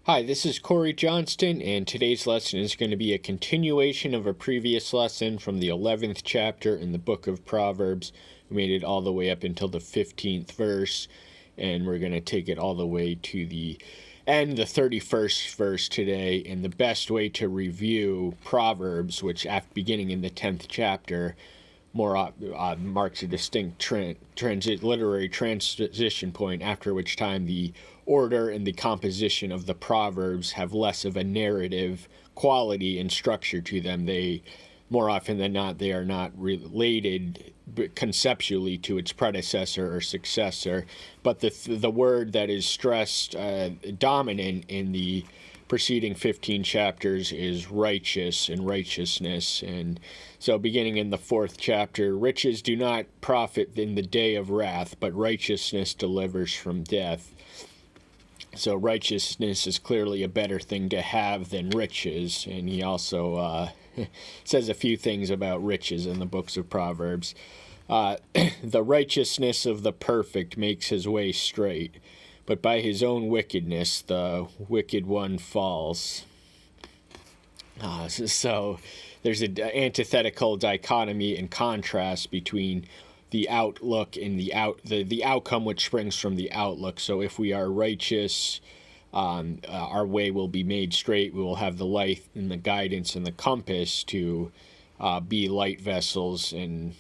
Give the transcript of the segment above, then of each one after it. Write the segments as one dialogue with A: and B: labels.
A: Hi, this is Corey Johnston, and today's lesson is going to be a continuation of a previous lesson from the 11th chapter in the book of Proverbs. We made it all the way up until the 15th verse, and we're going to take it all the way to the end, the 31st verse today. And the best way to review Proverbs, which after beginning in the 10th chapter, marks a distinct literary transition point, after which time the order and the composition of the Proverbs have less of a narrative quality and structure to them. They, more often than not, they are not related conceptually to its predecessor or successor, but the word that is stressed dominant in the preceding 15 chapters is righteous and righteousness. And so beginning in the 4th chapter, riches do not profit in the day of wrath, but righteousness delivers from death. So righteousness is clearly a better thing to have than riches. And he also says a few things about riches in the books of Proverbs. The righteousness of the perfect makes his way straight, but by his own wickedness the wicked one falls. So there's an antithetical dichotomy and contrast between the outlook and the outcome which springs from the outlook. So if we are righteous, our way will be made straight. We will have the light and the guidance and the compass to be light vessels and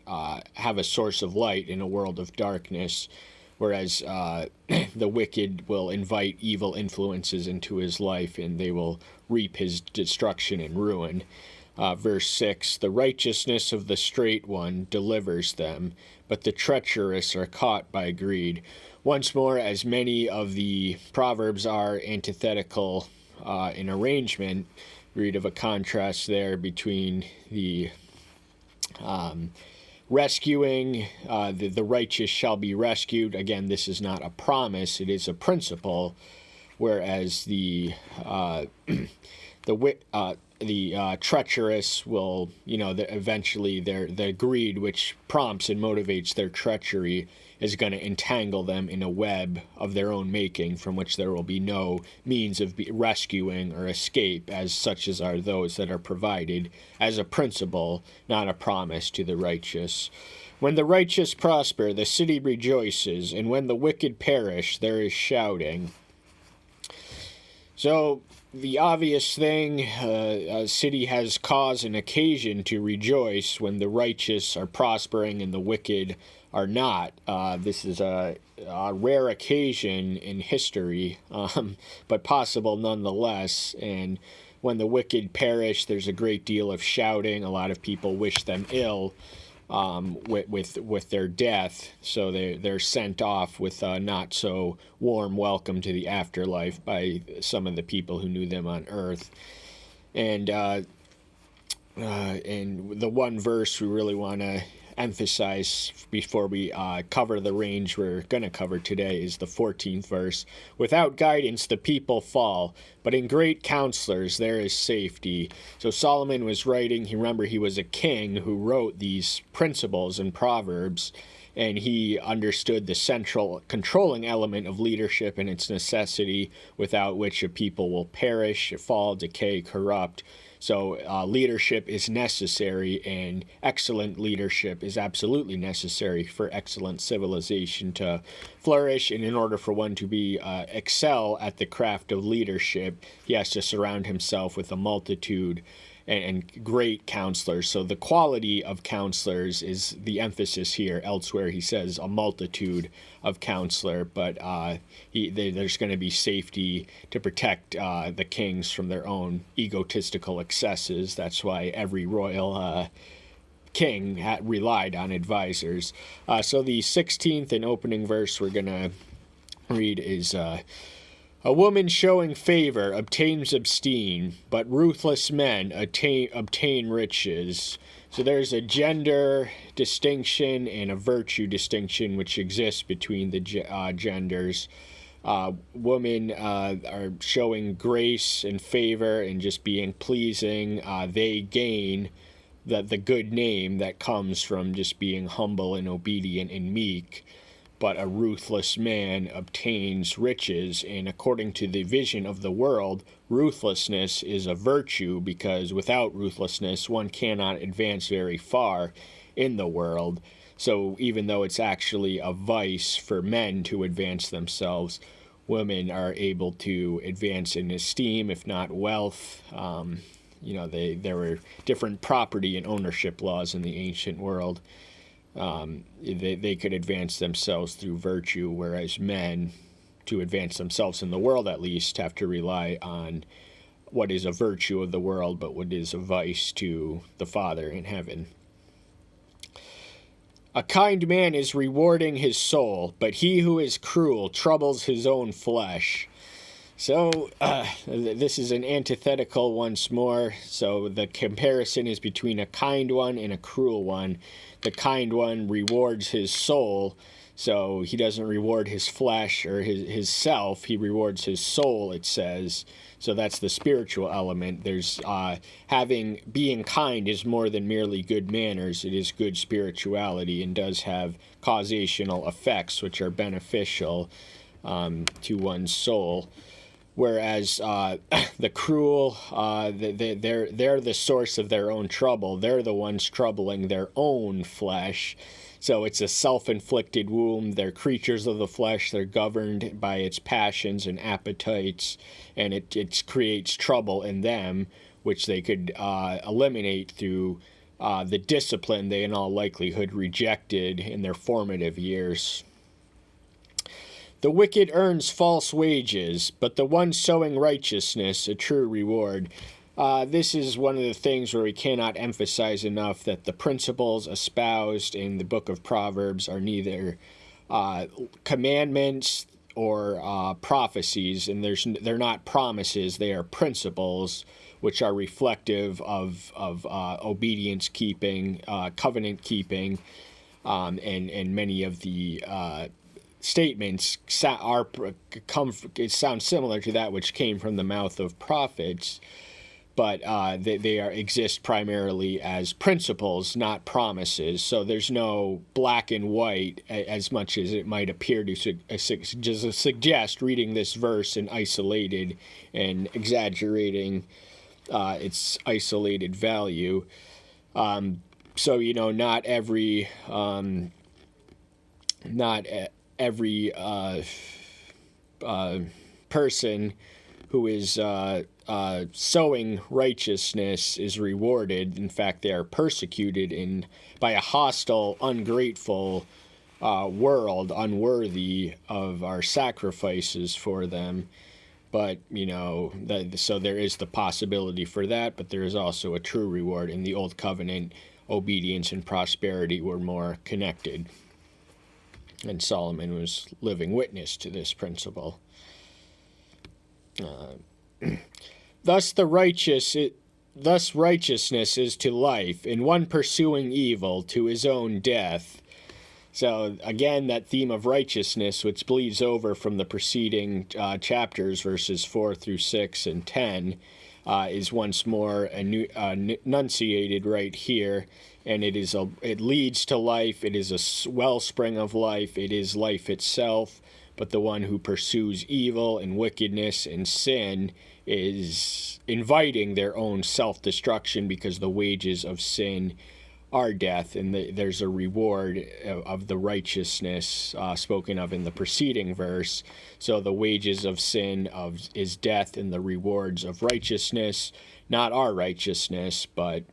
A: have a source of light in a world of darkness. Whereas the wicked will invite evil influences into his life, and they will reap his destruction and ruin. Verse 6, the righteousness of the straight one delivers them, but the treacherous are caught by greed. Once more, as many of the Proverbs are antithetical in arrangement, read of a contrast there between the rescuing, the righteous shall be rescued. Again, this is not a promise, it is a principle, whereas the treacherous will, eventually the greed which prompts and motivates their treachery is going to entangle them in a web of their own making, from which there will be no means of rescuing or escape, as such as are those that are provided as a principle, not a promise to the righteous. When the righteous prosper, the city rejoices, and when the wicked perish, there is shouting. So the obvious thing, a city has cause and occasion to rejoice when the righteous are prospering and the wicked are not. This is a rare occasion in history, but possible nonetheless. And when the wicked perish, there's a great deal of shouting. A lot of people wish them ill with their death, so they're sent off with a not so warm welcome to the afterlife by some of the people who knew them on earth. And the one verse we really want to emphasize before we cover the range we're going to cover today is the 14th verse. Without guidance the people fall, but in great counselors there is safety. So Solomon was writing, remember he was a king who wrote these principles in Proverbs, and he understood the central controlling element of leadership and its necessity, without which a people will perish, fall, decay, corrupt. So leadership is necessary, and excellent leadership is absolutely necessary for excellent civilization to flourish. And in order for one to be excel at the craft of leadership, he has to surround himself with a multitude and great counselors. So the quality of counselors is the emphasis here. Elsewhere he says a multitude of counselor, but there's going to be safety to protect the kings from their own egotistical excesses. That's why every royal king relied on advisors. So the 16th and opening verse we're going to read is a woman showing favor obtains esteem, but ruthless men obtain riches. So there's a gender distinction and a virtue distinction which exists between the genders. Women are showing grace and favor and just being pleasing. They gain the good name that comes from just being humble and obedient and meek. but a ruthless man obtains riches. And according to the vision of the world, ruthlessness is a virtue, because without ruthlessness, one cannot advance very far in the world. So even though it's actually a vice for men to advance themselves, women are able to advance in esteem, if not wealth. There were different property and ownership laws in the ancient world. They could advance themselves through virtue, whereas men, to advance themselves in the world at least, have to rely on what is a virtue of the world, but what is a vice to the Father in heaven. A kind man is rewarding his soul, but he who is cruel troubles his own flesh. So this is an antithetical once more. So the comparison is between a kind one and a cruel one. The kind one rewards his soul, so he doesn't reward his flesh or his self. He rewards his soul, it says. So that's the spiritual element. There's being kind is more than merely good manners. It is good spirituality and does have causational effects which are beneficial to one's soul. Whereas the cruel, they're the source of their own trouble. They're the ones troubling their own flesh. So it's a self-inflicted wound. They're creatures of the flesh. They're governed by its passions and appetites, and it creates trouble in them, which they could eliminate through the discipline they in all likelihood rejected in their formative years. The wicked earns false wages, but the one sowing righteousness a true reward. This is one of the things where we cannot emphasize enough that the principles espoused in the book of Proverbs are neither commandments or prophecies, and they're not promises. They are principles which are reflective of obedience keeping, covenant keeping, and many of the statements it sounds similar to that which came from the mouth of prophets, but they exist primarily as principles, not promises. So there's no black and white, as much as it might appear to suggest reading this verse in isolated and exaggerating its isolated value. So not every person who is sowing righteousness is rewarded. In fact, they are persecuted by a hostile, ungrateful world, unworthy of our sacrifices for them. But, so there is the possibility for that, but there is also a true reward. In the Old Covenant, obedience and prosperity were more connected. And Solomon was living witness to this principle. Thus righteousness is to life, and one pursuing evil to his own death. So again, that theme of righteousness, which bleeds over from the preceding chapters, verses 4 through 6 and 10, is once more enunciated right here. And it leads to life. It is a wellspring of life. It is life itself. But the one who pursues evil and wickedness and sin is inviting their own self-destruction, because the wages of sin are death, and there's a reward of the righteousness spoken of in the preceding verse. So the wages of sin is death, and the rewards of righteousness, not our righteousness, but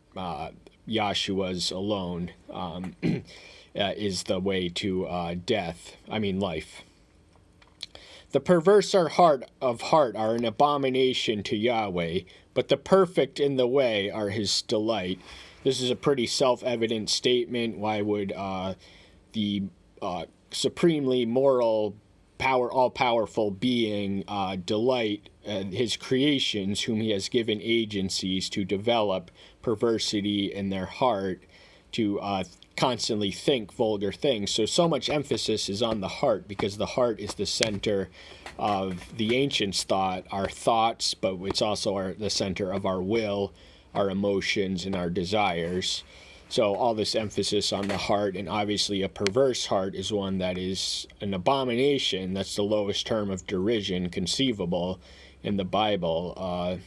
A: Yahshua's alone, is the way to life. The perverse of heart are an abomination to Yahweh, but the perfect in the way are his delight. This is a pretty self-evident statement. Why would the supremely moral, all-powerful being delight his creations, whom he has given agencies to develop perversity in their heart, to constantly think vulgar things? So much emphasis is on the heart, because the heart is the center of the ancients' thought, our thoughts, but it's also the center of our will, our emotions, and our desires. So all this emphasis on the heart, and obviously a perverse heart is one that is an abomination. That's the lowest term of derision conceivable in the Bible.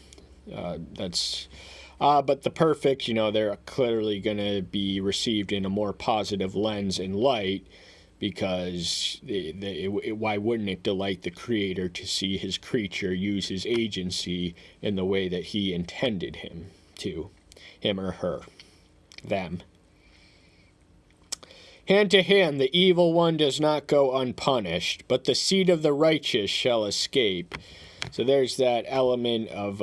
A: But the perfect, they're clearly going to be received in a more positive lens and light, because why wouldn't it delight the Creator to see his creature use his agency in the way that he intended him or her, them. Hand to hand the evil one does not go unpunished, but the seed of the righteous shall escape. So there's that element of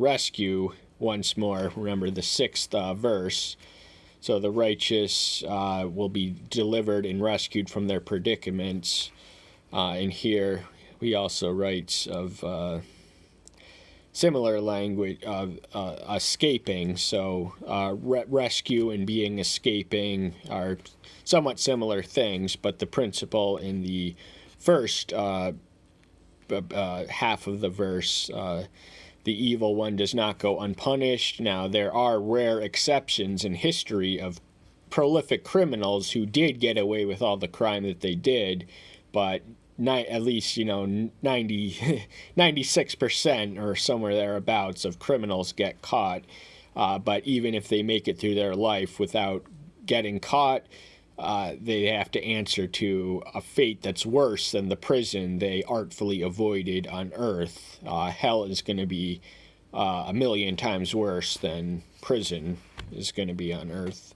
A: rescue once more. Remember the 6th verse. So the righteous will be delivered and rescued from their predicaments. And here he also writes of similar language of escaping. So rescue and being escaping are somewhat similar things, but the principle in the first half of the verse, the evil one does not go unpunished. Now, there are rare exceptions in history of prolific criminals who did get away with all the crime that they did, but at least 96% or somewhere thereabouts of criminals get caught. But even if they make it through their life without getting caught, they have to answer to a fate that's worse than the prison they artfully avoided on earth. Hell is going to be a million times worse than prison is going to be on earth.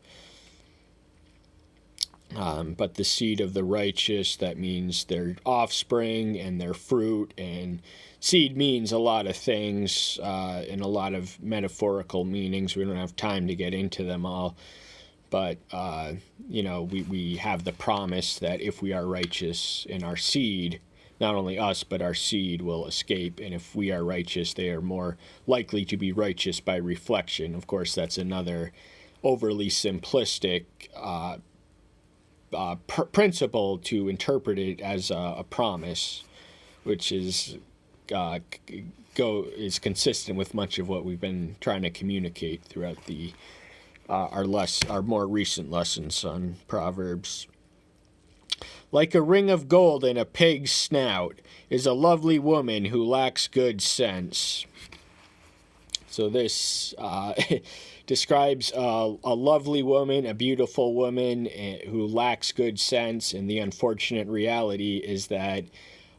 A: But the seed of the righteous, that means their offspring and their fruit, and seed means a lot of things and a lot of metaphorical meanings. We don't have time to get into them all. But, we have the promise that if we are righteous in our seed, not only us, but our seed will escape. And if we are righteous, they are more likely to be righteous by reflection. Of course, that's another overly simplistic principle to interpret it as a promise, which is consistent with much of what we've been trying to communicate throughout our more recent lessons on Proverbs. Like a ring of gold in a pig's snout is a lovely woman who lacks good sense. So this describes a lovely woman, a beautiful woman who lacks good sense, and the unfortunate reality is that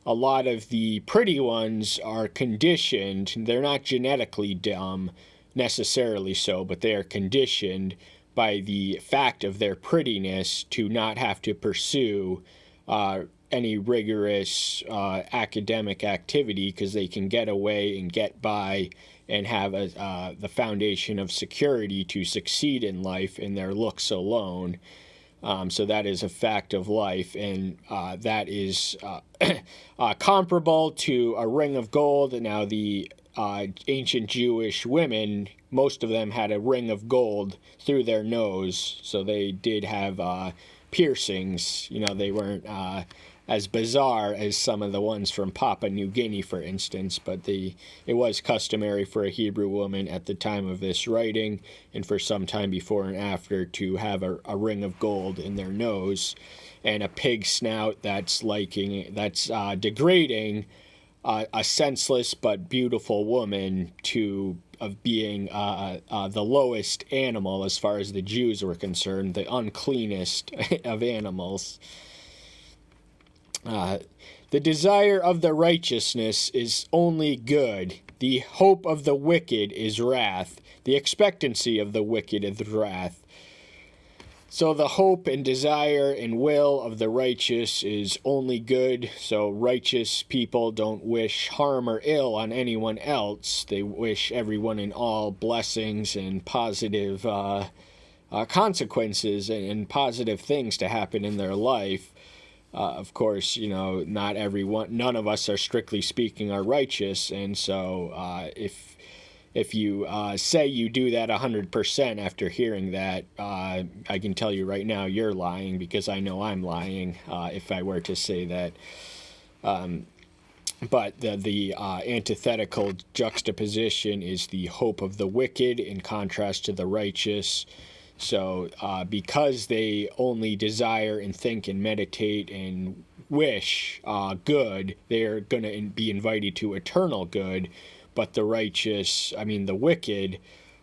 A: a lot of the pretty ones are conditioned. They're not genetically dumb, necessarily so, but they are conditioned by the fact of their prettiness to not have to pursue any rigorous academic activity, because they can get away and get by and have the foundation of security to succeed in life in their looks alone. So that is a fact of life, and that is comparable to a ring of gold. Now, the ancient Jewish women, most of them had a ring of gold through their nose, so they did have piercings. They weren't as bizarre as some of the ones from Papua New Guinea, for instance, but it was customary for a Hebrew woman at the time of this writing, and for some time before and after, to have a ring of gold in their nose, and a pig snout that's degrading a senseless but beautiful woman of being the lowest animal as far as the Jews were concerned, the uncleanest of animals. The desire of the righteousness is only good. The hope of the wicked is wrath. The expectancy of the wicked is wrath. So the hope and desire and will of the righteous is only good. So righteous people don't wish harm or ill on anyone else. They wish everyone and all blessings and positive consequences and positive things to happen in their life. Of course, not everyone, none of us are, strictly speaking, are righteous. And so if you say you do that 100% after hearing that, I can tell you right now you're lying, because I know I'm lying if I were to say that. But the antithetical juxtaposition is the hope of the wicked in contrast to the righteous. So because they only desire and think and meditate and wish good, they're going to be invited to eternal good. But the righteous, the wicked,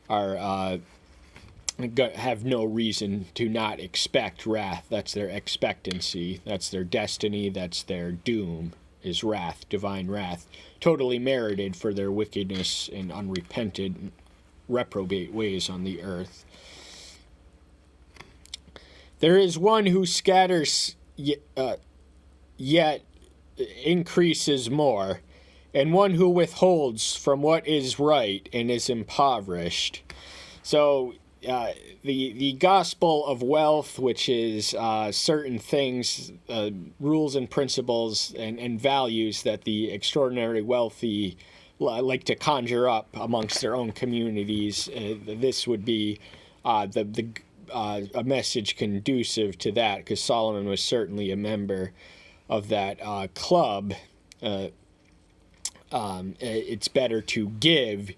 A: are have no reason to not expect wrath. That's their expectancy. That's their destiny. That's their doom, is wrath, divine wrath, totally merited for their wickedness and unrepented, reprobate ways on the earth. There is one who scatters yet increases more, and one who withholds from what is right and is impoverished. So the gospel of wealth, which is certain things, rules and principles and values that the extraordinarily wealthy like to conjure up amongst their own communities, this would be a message conducive to that, because Solomon was certainly a member of that club. It's better to give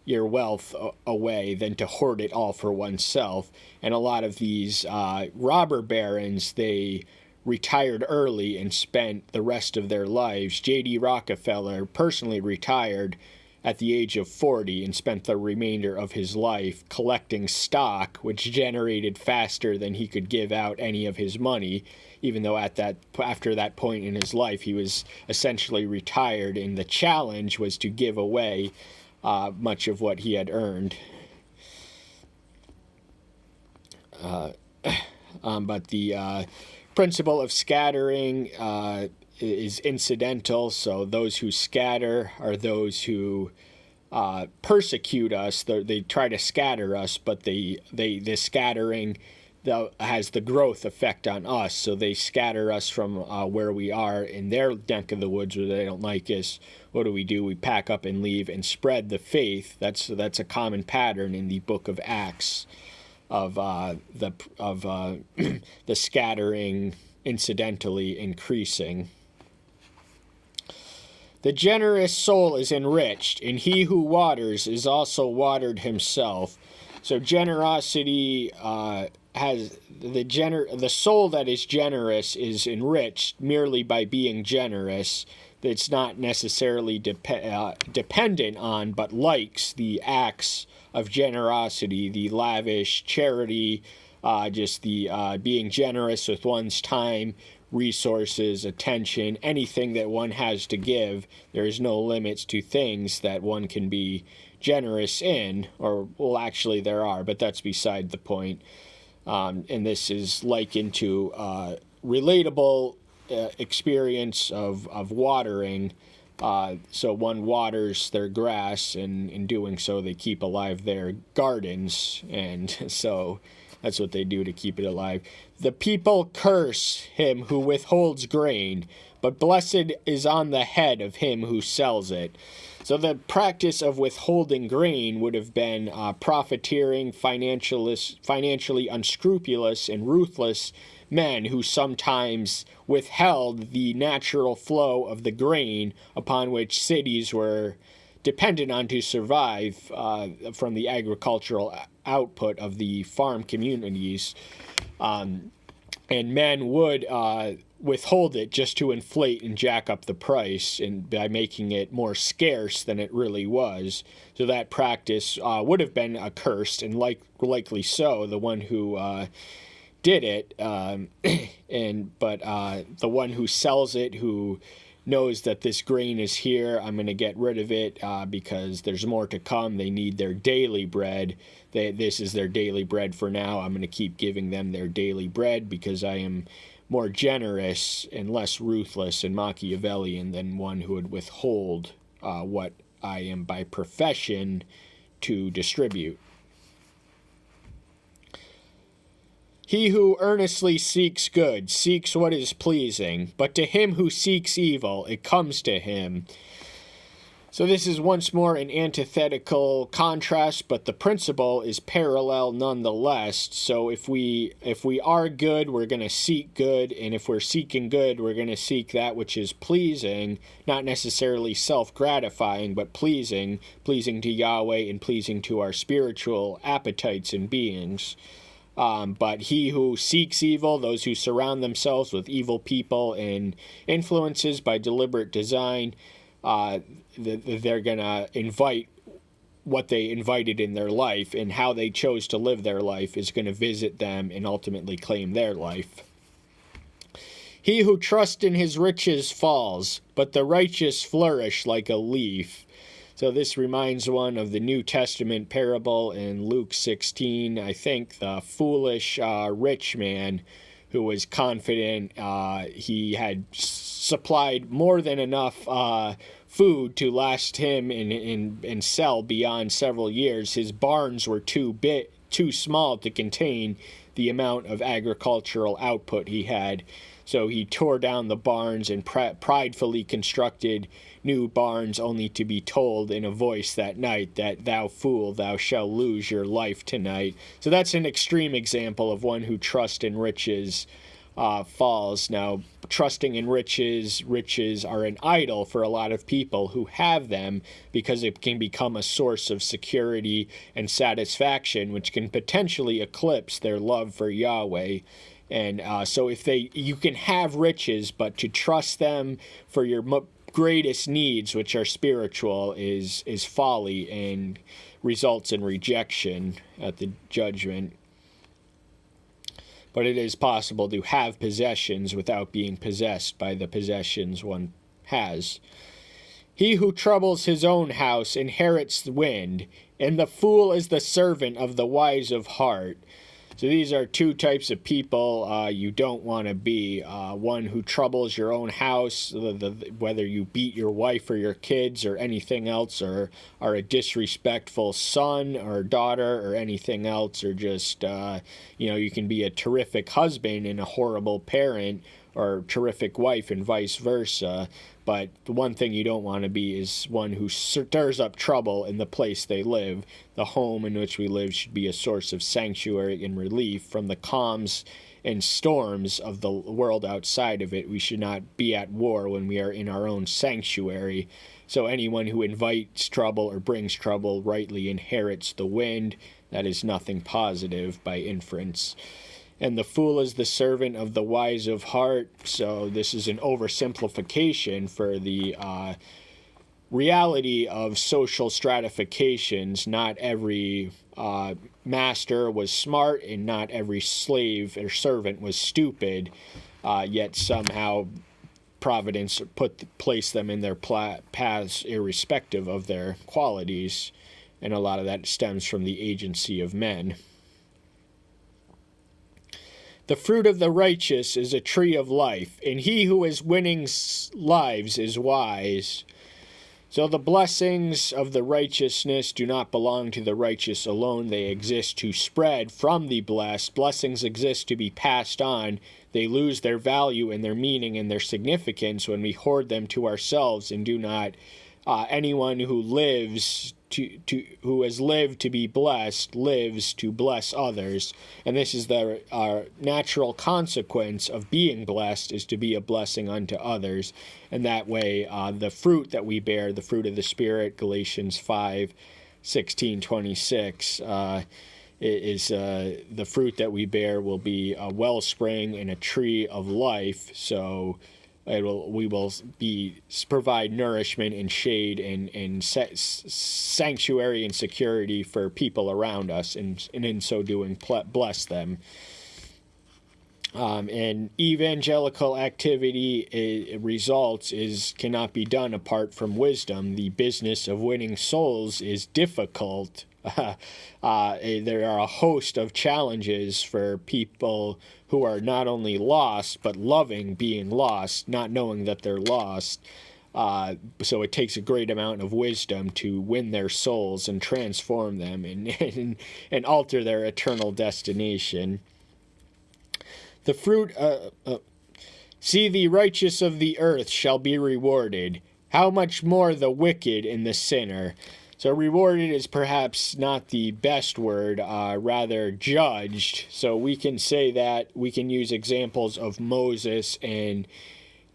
A: your wealth away than to hoard it all for oneself. And a lot of these robber barons, they retired early and spent the rest of their lives. J.D. Rockefeller personally retired at the age of 40 and spent the remainder of his life collecting stock, which generated faster than he could give out any of his money, even though after that point in his life he was essentially retired, and the challenge was to give away much of what he had earned. But the principle of scattering is incidental. So those who scatter are those who persecute us. They try to scatter us, but the scattering has the growth effect on us. So they scatter us from where we are in their neck of the woods where they don't like us. What do? We pack up and leave and spread the faith. That's a common pattern in the book of Acts of the scattering incidentally increasing. The generous soul is enriched, and he who waters is also watered himself. So generosity has the soul that is generous is enriched merely by being generous. It's not necessarily dependent on, but likes the acts of generosity, the lavish charity, just the being generous with one's time, resources, attention, anything that one has to give. There is no limits to things that one can be generous in, or, well, actually there are, but that's beside the point. And this is likened to relatable experience of watering. So one waters their grass, and in doing so they keep alive their gardens, and so that's what they do to keep it alive. The people curse him who withholds grain, but blessed is on the head of him who sells it. So the practice of withholding grain would have been profiteering, financially unscrupulous, and ruthless men who sometimes withheld the natural flow of the grain upon which cities were dependent on to survive from the agricultural output of the farm communities. And men would withhold it just to inflate and jack up the price, and by making it more scarce than it really was. So that practice would have been accursed, and likely so. The one who did it, but the one who sells it, who knows that this grain is here, I'm going to get rid of it because there's more to come. They need their daily bread. This is their daily bread for now. I'm going to keep giving them their daily bread because I am more generous and less ruthless and Machiavellian than one who would withhold what I am by profession to distribute. He who earnestly seeks good seeks what is pleasing, but to him who seeks evil, it comes to him. So this is once more an antithetical contrast, but the principle is parallel nonetheless. So if we are good, we're going to seek good, and if we're seeking good, we're going to seek that which is pleasing, not necessarily self-gratifying, but pleasing to Yahweh and pleasing to our spiritual appetites and beings. But he who seeks evil, those who surround themselves with evil people and influences by deliberate design, they're going to invite what they invited in their life, and how they chose to live their life is going to visit them and ultimately claim their life. He who trusts in his riches falls, but the righteous flourish like a leaf. So this reminds one of the New Testament parable in Luke 16, I think, the foolish rich man who was confident he had supplied more than enough food to last him and sell beyond several years. His barns were too small to contain the amount of agricultural output he had. So he tore down the barns and pridefully constructed new barns, only to be told in a voice that night that, "Thou fool, thou shalt lose your life tonight." So that's an extreme example of one who trusts in riches falls. Now, trusting in riches are an idol for a lot of people who have them, because it can become a source of security and satisfaction, which can potentially eclipse their love for Yahweh. And so if you can have riches, but to trust them for your greatest needs, which are spiritual, is folly and results in rejection at the judgment. But it is possible to have possessions without being possessed by the possessions one has. He who troubles his own house inherits the wind, and the fool is the servant of the wise of heart. So these are two types of people you don't want to be. One who troubles your own house, whether you beat your wife or your kids or anything else, or are a disrespectful son or daughter or anything else, or just, you can be a terrific husband and a horrible parent, or terrific wife and vice versa. But the one thing you don't want to be is one who stirs up trouble in the place they live. The home in which we live should be a source of sanctuary and relief from the calms and storms of the world outside of it. We should not be at war when we are in our own sanctuary. So anyone who invites trouble or brings trouble rightly inherits the wind. That is nothing positive by inference. And the fool is the servant of the wise of heart. So this is an oversimplification for the reality of social stratifications. Not every master was smart, and not every slave or servant was stupid. Yet somehow Providence placed them in their paths irrespective of their qualities. And a lot of that stems from the agency of men. The fruit of the righteous is a tree of life, and he who is winning lives is wise. So the blessings of the righteousness do not belong to the righteous alone. They exist to spread from the blessed. Blessings exist to be passed on. They lose their value and their meaning and their significance when we hoard them to ourselves and do not. Anyone who lives who has lived to be blessed lives to bless others, and this is the natural consequence of being blessed, is to be a blessing unto others. And that way the fruit that we bear, the fruit of the Spirit, Galatians 5:16-26, is the fruit that we bear will be a wellspring and a tree of life. So we will provide nourishment and shade and sanctuary and security for people around us, and in so doing bless them. And evangelical activity cannot be done apart from wisdom. The business of winning souls is difficult. There are a host of challenges for people who are not only lost, but loving being lost, not knowing that they're lost. So it takes a great amount of wisdom to win their souls and transform them and alter their eternal destination. The fruit, see, the righteous of the earth shall be rewarded. How much more the wicked and the sinner? So rewarded is perhaps not the best word, rather judged. So we can say that, we can use examples of Moses and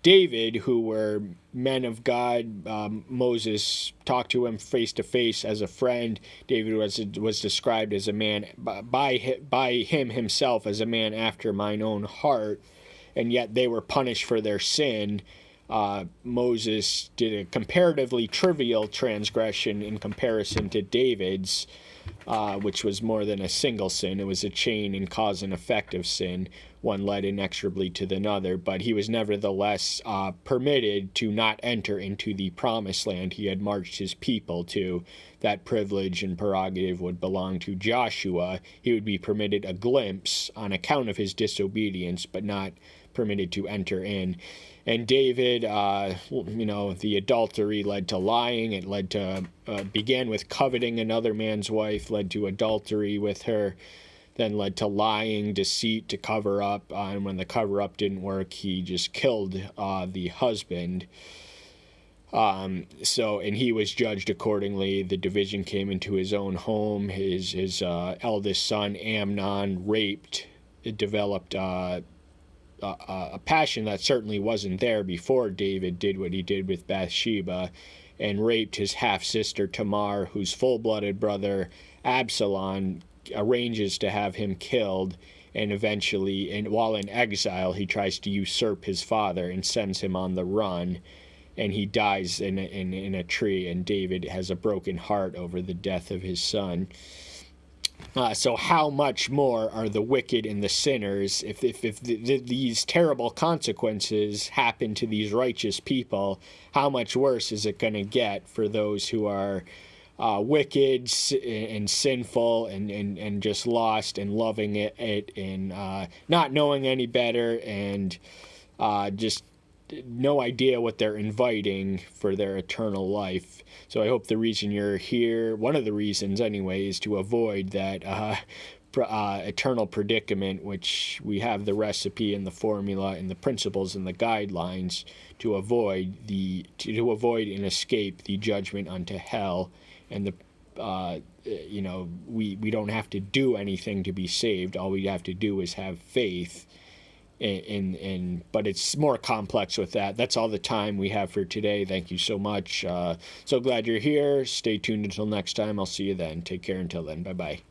A: David, who were men of God. Moses talked to him face to face as a friend. David was described as a man by him himself as a man after mine own heart, and yet they were punished for their sin. Moses did a comparatively trivial transgression in comparison to David's, which was more than a single sin. It was a chain and cause and effect of sin. One led inexorably to the other, but he was nevertheless permitted to not enter into the promised land he had marched his people to. That privilege and prerogative would belong to Joshua. He would be permitted a glimpse on account of his disobedience, but not permitted to enter in. And David, the adultery led to lying. It led to, began with coveting another man's wife, led to adultery with her, then led to lying, deceit to cover up. And when the cover up didn't work, he just killed the husband. And he was judged accordingly. The division came into his own home. His eldest son, Amnon, developed a passion that certainly wasn't there before David did what he did with Bathsheba, and raped his half-sister Tamar, whose full-blooded brother Absalom arranges to have him killed, and eventually, while in exile, he tries to usurp his father and sends him on the run, and he dies in a tree, and David has a broken heart over the death of his son. So how much more are the wicked and the sinners? If these terrible consequences happen to these righteous people, how much worse is it going to get for those who are wicked and sinful and just lost and loving it and not knowing any better and just no idea what they're inviting for their eternal life. So I hope the reason you're here, one of the reasons anyway, is to avoid that eternal predicament, which we have the recipe and the formula and the principles and the guidelines to avoid and escape the judgment unto hell. And we don't have to do anything to be saved. All we have to do is have faith. But it's more complex with that. That's all the time we have for today. Thank you so much. So glad you're here. Stay tuned until next time. I'll see you then. Take care until then. Bye-bye.